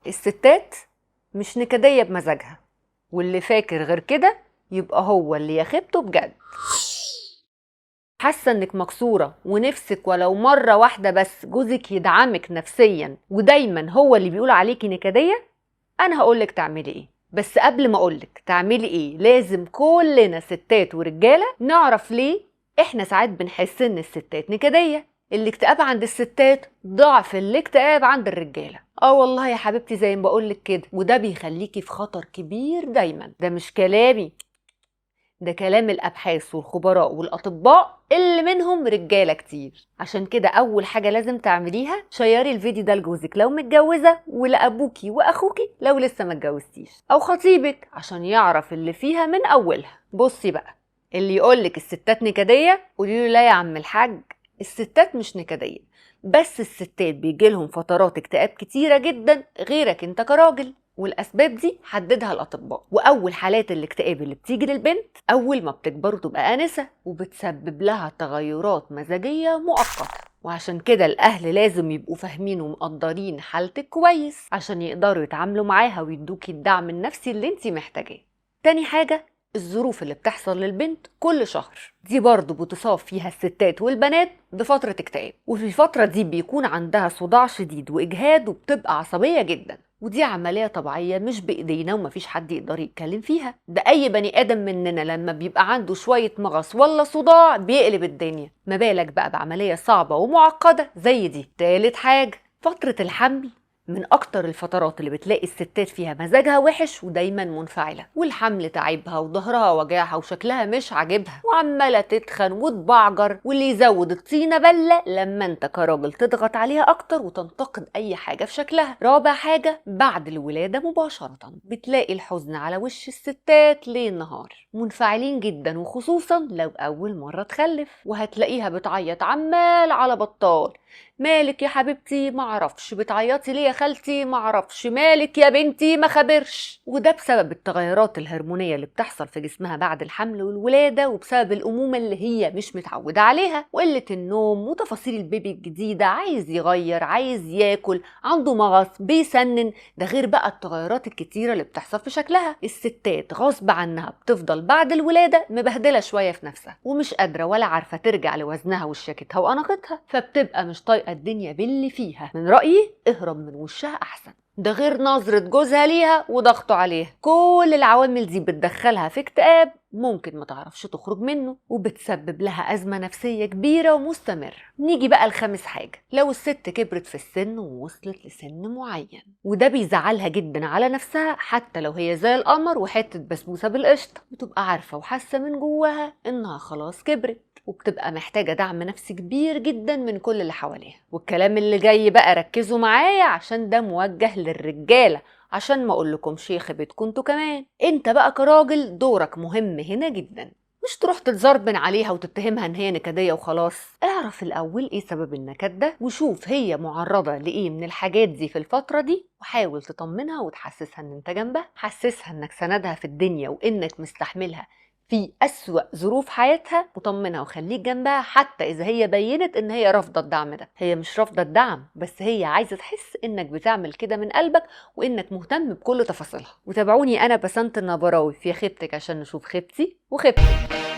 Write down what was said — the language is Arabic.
الستات مش نكدية بمزاجها، واللي فاكر غير كده يبقى هو اللي يخبته بجد. حاسة انك مكسورة ونفسك ولو مرة واحدة بس جوزك يدعمك نفسيا ودايما هو اللي بيقول عليكي نكدية؟ انا هقولك تعملي ايه، بس قبل ما اقولك تعملي ايه لازم كلنا ستات ورجالة نعرف ليه احنا ساعات بنحس ان الستات نكدية. الاكتئاب عند الستات ضعف الاكتئاب عند الرجالة. والله يا حبيبتي زي ما بقولك كده، وده بيخليكي في خطر كبير دايما. ده مش كلامي، ده كلام الأبحاث والخبراء والأطباء اللي منهم رجالة كتير. عشان كده أول حاجة لازم تعمليها شيري الفيديو ده لجوزك لو متجوزة، ولأبوكي وأخوكي لو لسه متجوزتيش، أو خطيبك عشان يعرف اللي فيها من أولها. بصي بقى، اللي يقولك الستات نكدية قوليله لا يا عم الحاج، الستات مش نكدية، بس الستات بيجيلهم فترات اكتئاب كتيرة جدا غيرك انت كراجل، والأسباب دي حددها الأطباء. وأول حالات الاكتئاب اللي بتيجي للبنت أول ما بتكبر وتبقى آنسة، وبتسبب لها تغيرات مزاجية مؤقتة. وعشان كده الأهل لازم يبقوا فاهمين ومقدرين حالتك كويس عشان يقدروا يتعاملوا معاها ويدوكي الدعم النفسي اللي انتي محتاجاه. تاني حاجة، الظروف اللي بتحصل للبنت كل شهر دي برضو بتصاب فيها الستات والبنات بفترة اكتئاب، وفي الفترة دي بيكون عندها صداع شديد وإجهاد وبتبقى عصبية جدا، ودي عملية طبيعية مش بإيدينا ومفيش حد يقدر يتكلم فيها. ده أي بني آدم مننا لما بيبقى عنده شوية مغص ولا صداع بيقلب الدنيا، ما بالك بقى بعملية صعبة ومعقدة زي دي. تالت حاجة، فترة الحمل من أكتر الفترات اللي بتلاقي الستات فيها مزاجها وحش ودايما منفعلة، والحمل تعبها وظهرها وجعها وشكلها مش عاجبها وعمالة تتخن وتبعجر، واللي يزود الطينة بلة لما انت كراجل تضغط عليها أكتر وتنتقد أي حاجة في شكلها. رابع حاجة، بعد الولادة مباشرة بتلاقي الحزن على وش الستات ليل نهار، منفعلين جدا وخصوصا لو أول مرة تخلف، وهتلاقيها بتعيط عمال على بطال. مالك يا حبيبتي؟ معرفش. بتعيطي ليه يا خالتي؟ معرفش. مالك يا بنتي؟ ما خبرش. وده بسبب التغيرات الهرمونية اللي بتحصل في جسمها بعد الحمل والولادة، وبسبب الأمومة اللي هي مش متعودة عليها، وقلة النوم، وتفاصيل البيبي الجديدة، عايز يغير، عايز ياكل، عنده مغص، بيسنن. ده غير بقى التغيرات الكتيرة اللي بتحصل في شكلها. الستات غصب عنها بتفضل بعد الولادة مبهدلة شوية في نفسها ومش قادرة ولا عارفة ترجع لوزنها وشياكتها وأناقتها، فبتبقى مش طايقة الدنيا باللي فيها. من رأيي اهرب من وشها أحسن. ده غير نظرة جوزها ليها وضغطه عليها. كل العوامل دي بتدخلها في اكتئاب ممكن ما تعرفش تخرج منه، وبتسبب لها أزمة نفسية كبيرة ومستمرة. نيجي بقى لخامس حاجة، لو الست كبرت في السن ووصلت لسن معين وده بيزعلها جدا على نفسها، حتى لو هي زي القمر وحتة بسبوسة بالقشطة، بتبقى عارفة وحاسة من جواها إنها خلاص كبرت، وبتبقى محتاجة دعم نفسي كبير جدا من كل اللي حواليها. والكلام اللي جاي بقى ركزوا معايا عشان ده موجه للرجالة، عشان ما اقولكمش يخبتكم انتوا كمان. انت بقى كراجل دورك مهم هنا جدا، مش تروح تتزربن عليها وتتهمها ان هي نكدية وخلاص. اعرف الاول ايه سبب النكد ده، وشوف هي معرضة لايه من الحاجات دي في الفترة دي، وحاول تطمنها وتحسسها ان انت جنبها، حسسها انك سندها في الدنيا وانك مستحملها في أسوأ ظروف حياتها، وطمنها وخليك جنبها حتى إذا هي بينت إن هي رافضة الدعم ده. هي مش رافضة الدعم، بس هي عايزة تحس إنك بتعمل كده من قلبك وإنك مهتم بكل تفاصيلها. وتابعوني أنا بسنت النبراوي في خيبتك عشان نشوف خيبتي وخيبتك.